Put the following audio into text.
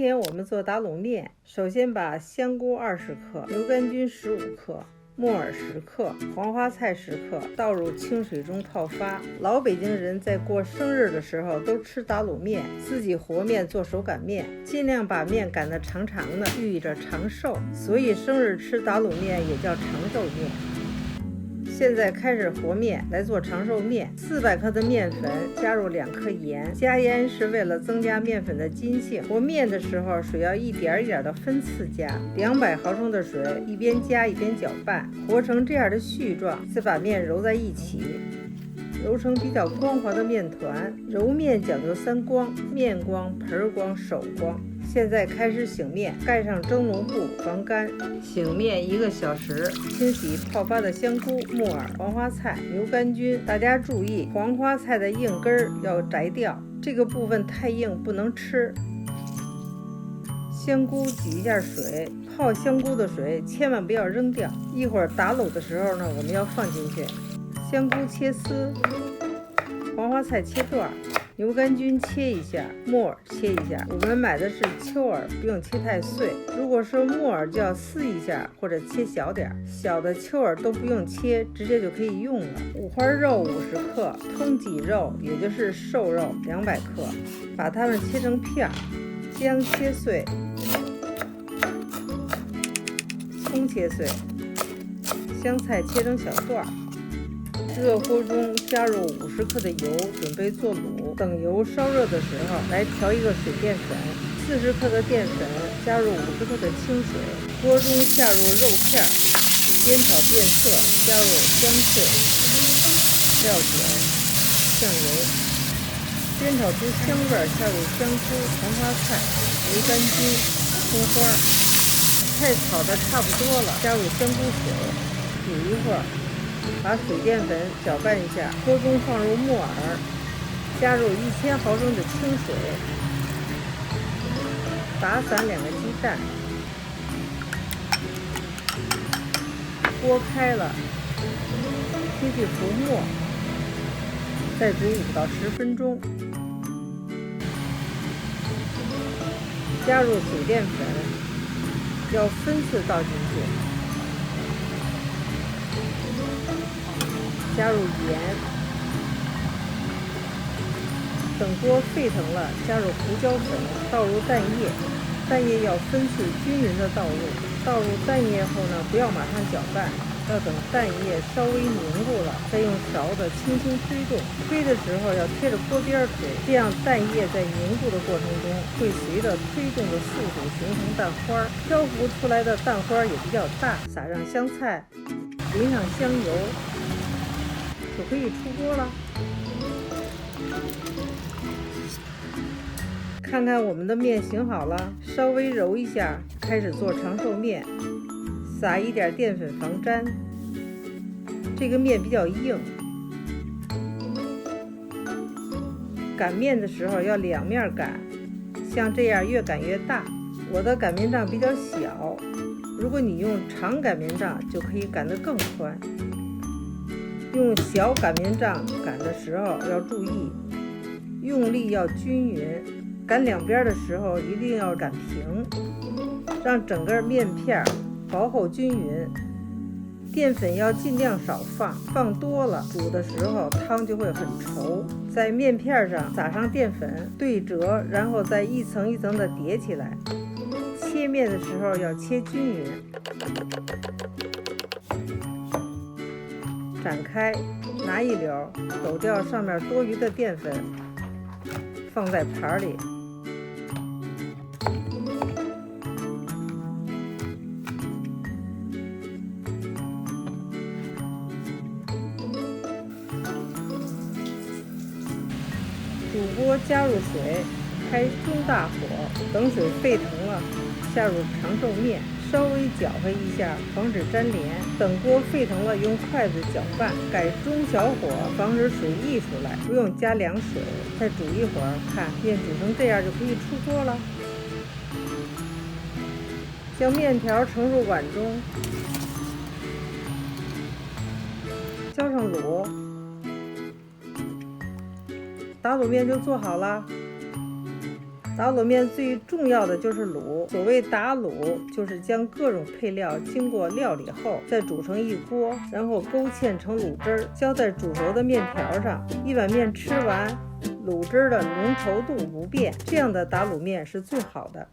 天我们做打卤面，首先把香菇20克、牛肝菌15克、木耳10克、黄花菜10克倒入清水中泡发。老北京人在过生日的时候都吃打卤面，自己和面做手擀面，尽量把面擀得长长的，寓意着长寿，所以生日吃打卤面也叫长寿面。现在开始和面来做长寿面。400克的面粉加入2克盐，加盐是为了增加面粉的筋性。和面的时候水要一点一点的分次加，200毫升的水一边加一边搅拌，和成这样的絮状，再把面揉在一起，揉成比较光滑的面团。揉面讲究3光：面光、盆光、手光。现在开始醒面，盖上蒸笼布防干。醒面1个小时，清洗泡发的香菇、木耳、黄花菜、牛肝菌。大家注意，黄花菜的硬根要摘掉，这个部分太硬不能吃。香菇挤一下水，泡香菇的水千万不要扔掉，一会儿打卤的时候呢，我们要放进去。香菇切丝，黄花菜切段，牛肝菌切一下，木耳切一下。我们买的是秋耳，不用切太碎。如果说木耳就要撕一下或者切小点，小的秋耳都不用切，直接就可以用了。五花肉50克，通脊肉也就是瘦肉200克，把它们切成片。姜切碎，葱切碎，香菜切成小段。热锅中加入50克的油，准备做卤。等油烧热的时候，来调一个水淀粉，40克的淀粉加入50克的清水。锅中下入肉片，煸炒变色，加入姜碎、料酒、酱油。煸炒出香味，下入香菇、黄花菜、牛肝菌、葱花。菜炒的差不多了，加入香菇水，煮一会儿。把水淀粉搅拌一下，锅中放入木耳，加入1000毫升的清水，打散2个鸡蛋。锅开了，切去浮沫，再煮5到10分钟。加入水淀粉，要分次倒进去。加入盐，等锅沸腾了，加入胡椒粉，倒入蛋液，蛋液要分次均匀的倒入。倒入蛋液后呢，不要马上搅拌，要等蛋液稍微凝固了，再用勺子轻轻推动。推的时候要贴着锅边推，这样蛋液在凝固的过程中会随着推动的速度形成蛋花，漂浮出来的蛋花也比较大。撒上香菜，淋上香油，就可以出锅了。看看我们的面醒好了，稍微揉一下，开始做长寿面。撒一点淀粉防粘，这个面比较硬，擀面的时候要2面擀，像这样越擀越大。我的擀面杖比较小，如果你用长擀面杖就可以擀得更宽。用小擀面杖擀的时候要注意，用力要均匀，擀两边的时候一定要擀平，让整个面片薄厚均匀。淀粉要尽量少放，放多了煮的时候汤就会很稠。在面片上撒上淀粉，对折，然后再一层一层的叠起来。切面的时候要切均匀。展开，拿一绺抖掉上面多余的淀粉，放在盘里。煮锅加入水，开中大火，等水沸腾了，下入长寿面，稍微搅和一下，防止粘连。等锅沸腾了，用筷子搅拌，改中小火，防止水溢出来，不用加凉水。再煮一会儿，看面煮成这样就可以出锅了。将面条盛入碗中，浇上卤，打卤面就做好了。打卤面最重要的就是卤，所谓打卤，就是将各种配料经过料理后，再煮成一锅，然后勾芡成卤汁儿，浇在煮熟的面条上。一碗面吃完，卤汁的浓稠度不变，这样的打卤面是最好的。